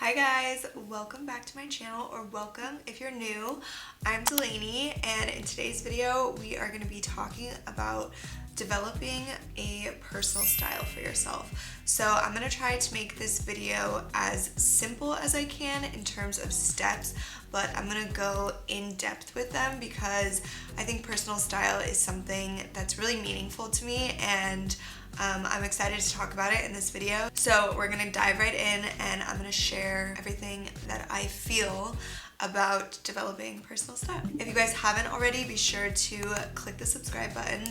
Hi guys, welcome back to my channel, or welcome if you're new. I'm Delaney, and in today's video we are going to be talking about developing a personal style for yourself. So I'm going to try to make this video as simple as I can in terms of steps, but I'm going to go in depth with them because I think personal style is something that's really meaningful to me, and I'm excited to talk about it in this video. So we're gonna dive right in, and I'm gonna share everything that I feel about developing personal style. If you guys haven't already, be sure to click the subscribe button,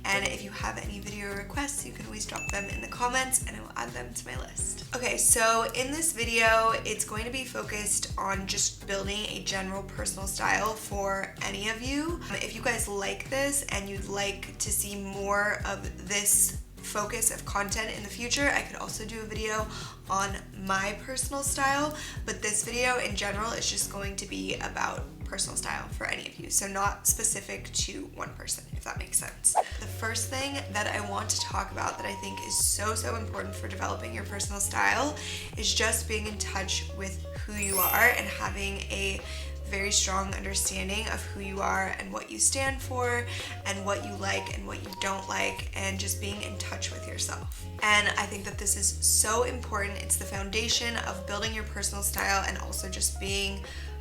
and if you have any video requests, you can always drop them in the comments and I will add them to my list. Okay, so in this video, it's going to be focused on just building a general personal style for any of you. If you guys like this and you'd like to see more of this focus of content in the future, I could also do a video on my personal style, but this video in general is just going to be about personal style for any of you, so not specific to one person, if that makes sense. The first thing that I want to talk about that I think is so important for developing your personal style is just being in touch with who you are and having a very strong understanding of who you are and what you stand for and what you like and what you don't like, and just being in touch with yourself. And I think that this is so important. It's the foundation of building your personal style and also just being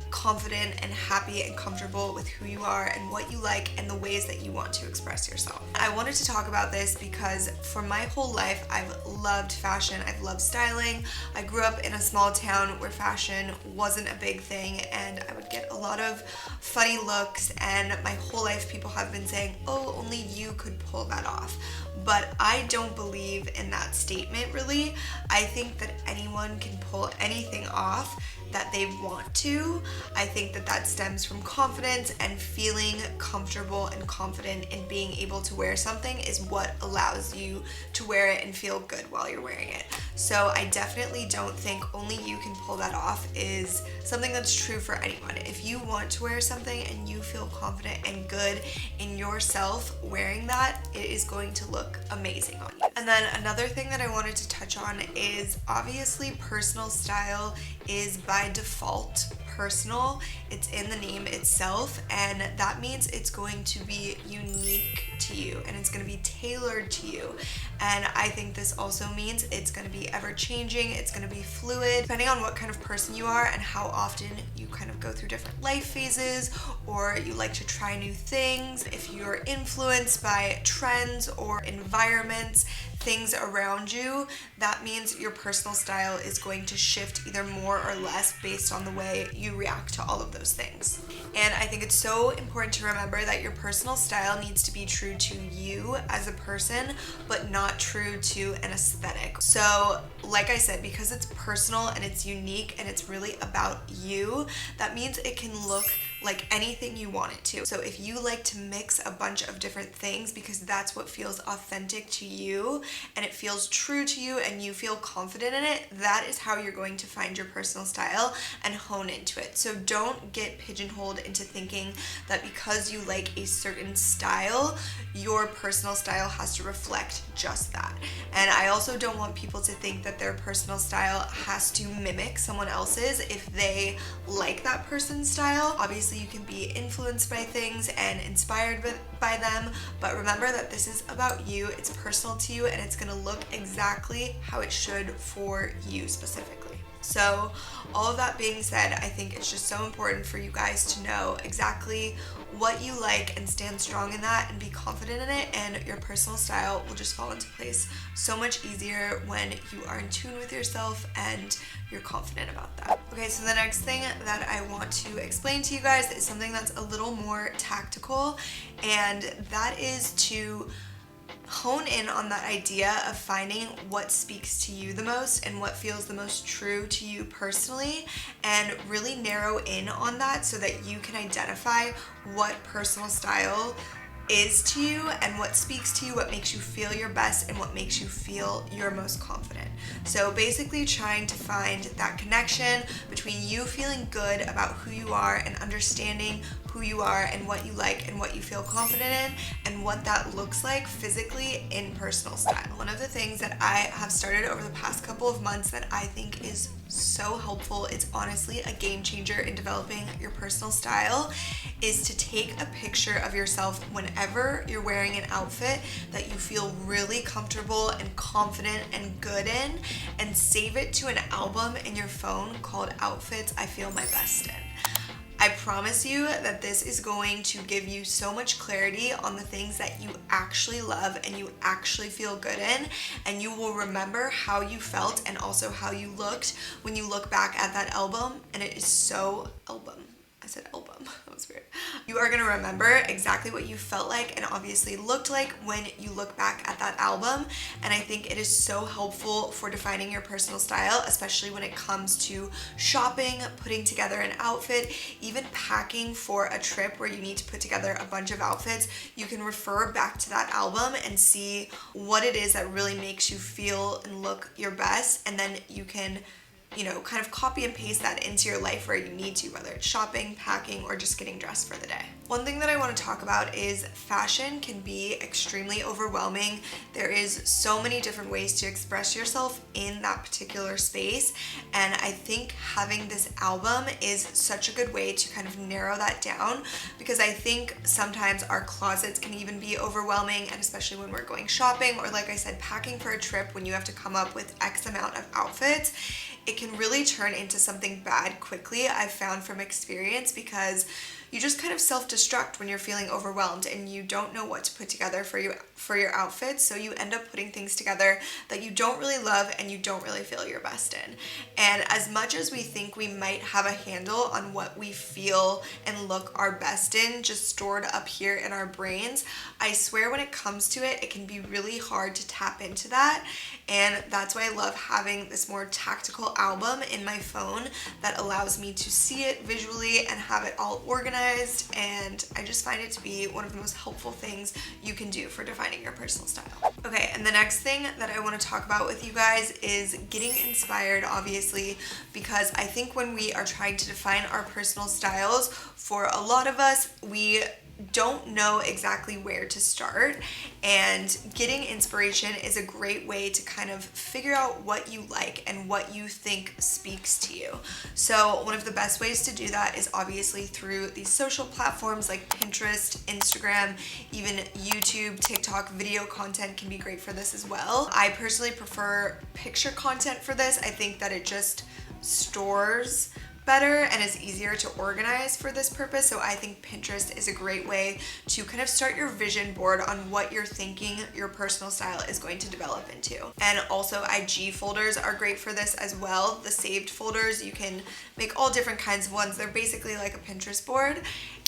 confident and happy and comfortable with who you are and what you like and the ways that you want to express yourself. I wanted to talk about this because for my whole life I've loved fashion, I've loved styling. I grew up in a small town where fashion wasn't a big thing, and I would get a lot of funny looks, and my whole life people have been saying, oh, only you could pull that off. But I don't believe in that statement really. I think that anyone can pull anything off that they want to. I think that that stems from confidence, and feeling comfortable and confident in being able to wear something is what allows you to wear it and feel good while you're wearing it. So I definitely don't think only you can pull that off is something that's true for anyone. If you want to wear something and you feel confident and good in yourself wearing that, it is going to look amazing on you. And then another thing that I wanted to touch on is obviously personal style is by default personal. It's in the name itself, and that means it's going to be unique to you and it's going to be tailored to you. And I think this also means it's going to be ever changing, it's going to be fluid depending on what kind of person you are and how often you kind of go through different life phases, or you like to try new things. If you're influenced by trends or environments, things around you, that means your personal style is going to shift either more or less based on the way you react to all of those things. And I think it's so important to remember that your personal style needs to be true to you as a person, but not true to an aesthetic. So like I said, because it's personal and it's unique and it's really about you, that means it can look like anything you want it to. So if you like to mix a bunch of different things because that's what feels authentic to you and it feels true to you and you feel confident in it, that is how you're going to find your personal style and hone into it. So don't get pigeonholed into thinking that because you like a certain style, your personal style has to reflect just that. And I also don't want people to think that their personal style has to mimic someone else's if they like that person's style. Obviously you can be influenced by things and inspired by them, but remember that this is about you, it's personal to you, and it's gonna look exactly how it should for you specifically. So all of that being said, I think it's just so important for you guys to know exactly what you like and stand strong in that and be confident in it, and your personal style will just fall into place so much easier when you are in tune with yourself and you're confident about that. Okay, so the next thing that I want to explain to you guys is something that's a little more tactical, and that is to hone in on that idea of finding what speaks to you the most and what feels the most true to you personally, and really narrow in on that so that you can identify what personal style is to you and what speaks to you, what makes you feel your best, and what makes you feel your most confident. So basically trying to find that connection between you feeling good about who you are and understanding who you are and what you like and what you feel confident in, and what that looks like physically in personal style. One of the things that I have started over the past couple of months that I think is so helpful, it's honestly a game changer in developing your personal style, is to take a picture of yourself whenever you're wearing an outfit that you feel really comfortable and confident and good in, and save it to an album in your phone called Outfits I Feel My Best In. I promise you that this is going to give you so much clarity on the things that you actually love and you actually feel good in, and you will remember how you felt and also how you looked when you look back at that album. And it is so I said album. That was weird. You are going to remember exactly what you felt like and obviously looked like when you look back at that album. And I think it is so helpful for defining your personal style, especially when it comes to shopping, putting together an outfit, even packing for a trip where you need to put together a bunch of outfits. You can refer back to that album and see what it is that really makes you feel and look your best. And then you can kind of copy and paste that into your life where you need to, whether it's shopping, packing, or just getting dressed for the day. One thing that I want to talk about is fashion can be extremely overwhelming. There is so many different ways to express yourself in that particular space, and I think having this album is such a good way to kind of narrow that down, because I think sometimes our closets can even be overwhelming, and especially when we're going shopping or, like I said, packing for a trip, when you have to come up with X amount of outfits, it can really turn into something bad quickly, I've found from experience, because you just kind of self-destruct when you're feeling overwhelmed and you don't know what to put together for your outfits, so you end up putting things together that you don't really love and you don't really feel your best in. And as much as we think we might have a handle on what we feel and look our best in just stored up here in our brains, I swear when it comes to it, it can be really hard to tap into that. And that's why I love having this more tactical album in my phone that allows me to see it visually and have it all organized, and I just find it to be one of the most helpful things you can do for defining your personal style. Okay, and the next thing that I want to talk about with you guys is getting inspired, obviously, because I think when we are trying to define our personal styles, for a lot of us, we don't know exactly where to start, and getting inspiration is a great way to kind of figure out what you like and what you think speaks to you. So one of the best ways to do that is obviously through these social platforms like Pinterest, Instagram, even YouTube, TikTok. Video content can be great for this as well. I personally prefer picture content for this. I think that it just stores better and is easier to organize for this purpose. So I think Pinterest is a great way to kind of start your vision board on what you're thinking your personal style is going to develop into. And also IG folders are great for this as well. The saved folders, you can make all different kinds of ones. They're basically like a Pinterest board.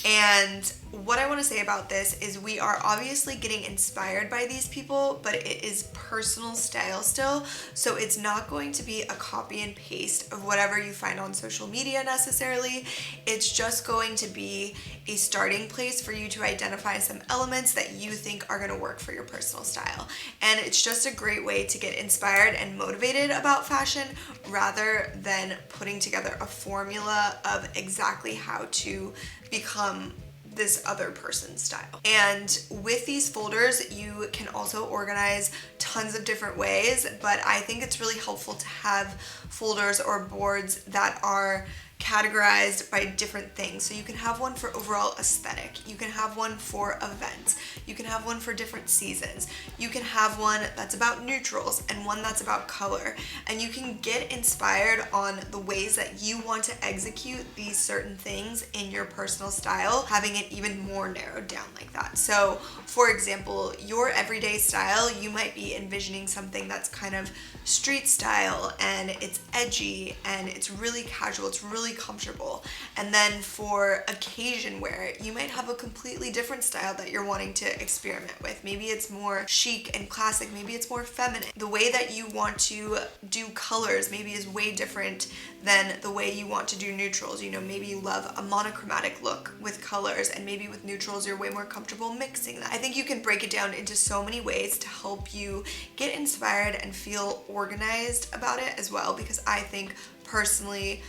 And what I want to say about this is we are obviously getting inspired by these people, but it is personal style still. So it's not going to be a copy and paste of whatever you find on social media necessarily. It's just going to be a starting place for you to identify some elements that you think are going to work for your personal style. And it's just a great way to get inspired and motivated about fashion rather than putting together a formula of exactly how to become this other person's style. And with these folders, you can also organize tons of different ways, but I think it's really helpful to have folders or boards that are categorized by different things. So you can have one for overall aesthetic, you can have one for events, you can have one for different seasons, you can have one that's about neutrals and one that's about color, and you can get inspired on the ways that you want to execute these certain things in your personal style, having it even more narrowed down like that. So for example, your everyday style, you might be envisioning something that's kind of street style and it's edgy and it's really casual, it's really comfortable. And then for occasion wear, you might have a completely different style that you're wanting to experiment with. Maybe it's more chic and classic, maybe it's more feminine. The way that you want to do colors maybe is way different than the way you want to do neutrals. You know, maybe you love a monochromatic look with colors, and maybe with neutrals you're way more comfortable mixing that. I think you can break it down into so many ways to help you get inspired and feel organized about it as well, because I think personally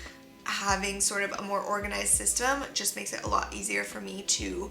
having sort of a more organized system just makes it a lot easier for me to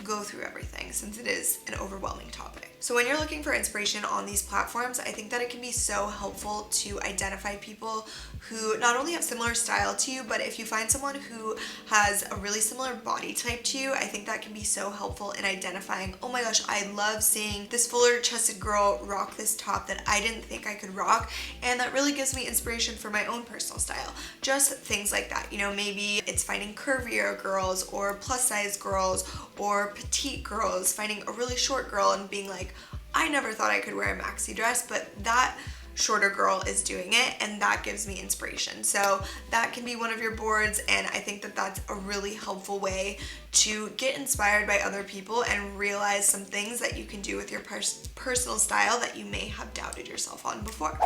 go through everything since it is an overwhelming topic. So when you're looking for inspiration on these platforms, I think that it can be so helpful to identify people who not only have similar style to you, but if you find someone who has a really similar body type to you, I think that can be so helpful in identifying, oh my gosh, I love seeing this fuller chested girl rock this top that I didn't think I could rock, and that really gives me inspiration for my own personal style. Just things like that, you know, maybe it's finding curvier girls or plus size girls or petite girls, finding a really short girl and being like, I never thought I could wear a maxi dress, but that shorter girl is doing it, and that gives me inspiration. So that can be one of your boards, and I think that that's a really helpful way to get inspired by other people and realize some things that you can do with your personal style that you may have doubted yourself on before.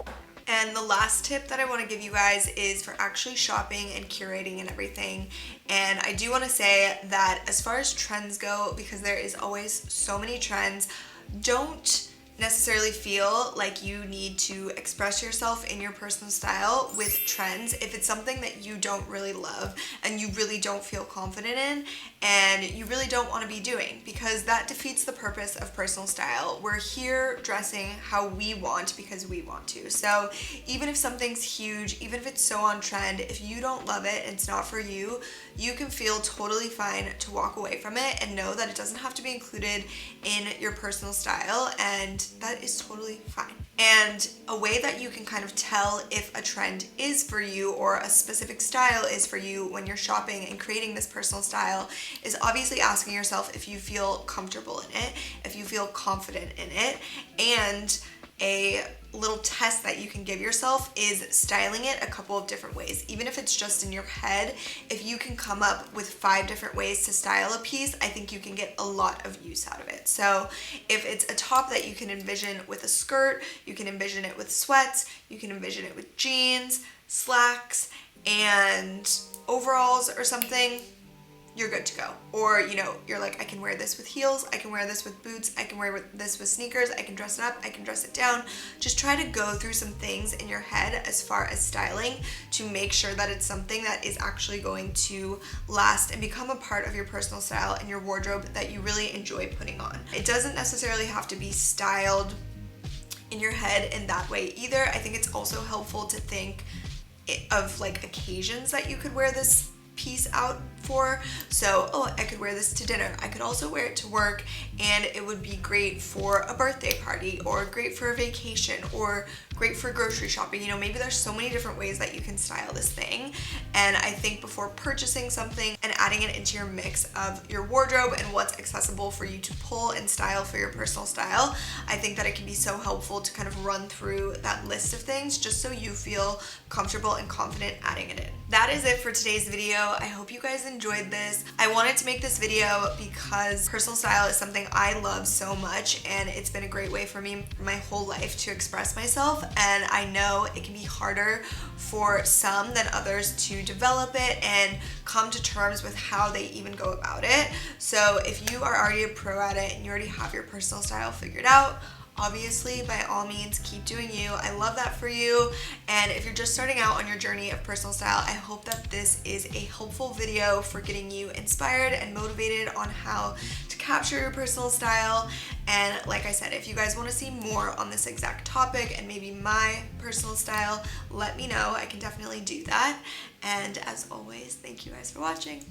And the last tip that I want to give you guys is for actually shopping and curating and everything. And I do want to say that as far as trends go, because there is always so many trends, don't necessarily feel like you need to express yourself in your personal style with trends if it's something that you don't really love and you really don't feel confident in and you really don't want to be doing, because that defeats the purpose of personal style. We're here dressing how we want because we want to. So even if something's huge, even if it's so on trend, if you don't love it and it's not for you, you can feel totally fine to walk away from it and know that it doesn't have to be included in your personal style, and that is totally fine. And a way that you can kind of tell if a trend is for you or a specific style is for you when you're shopping and creating this personal style is obviously asking yourself if you feel comfortable in it, if you feel confident in it, and a little test that you can give yourself is styling it a couple of different ways. Even if it's just in your head, if you can come up with 5 different ways to style a piece, I think you can get a lot of use out of it. So if it's a top that you can envision with a skirt, you can envision it with sweats, you can envision it with jeans, slacks, and overalls or something, you're good to go. Or, you know, you're like, I can wear this with heels, I can wear this with boots, I can wear this with sneakers, I can dress it up, I can dress it down. Just try to go through some things in your head as far as styling to make sure that it's something that is actually going to last and become a part of your personal style and your wardrobe that you really enjoy putting on. It doesn't necessarily have to be styled in your head in that way either. I think it's also helpful to think of like occasions that you could wear this piece out for. So, oh, I could wear this to dinner. I could also wear it to work, and it would be great for a birthday party or great for a vacation or great for grocery shopping. You know, maybe there's so many different ways that you can style this thing. And I think before purchasing something and adding it into your mix of your wardrobe and what's accessible for you to pull and style for your personal style, I think that it can be so helpful to kind of run through that list of things just so you feel comfortable and confident adding it in. That is it for today's video. I hope you guys enjoyed this. I wanted to make this video because personal style is something I love so much, and it's been a great way for me my whole life to express myself, and I know it can be harder for some than others to develop it and come to terms with how they even go about it. So if you are already a pro at it and you already have your personal style figured out, obviously, by all means, keep doing you. I love that for you. And if you're just starting out on your journey of personal style, I hope that this is a helpful video for getting you inspired and motivated on how to capture your personal style. And like I said, if you guys want to see more on this exact topic and maybe my personal style, let me know. I can definitely do that. And as always, thank you guys for watching.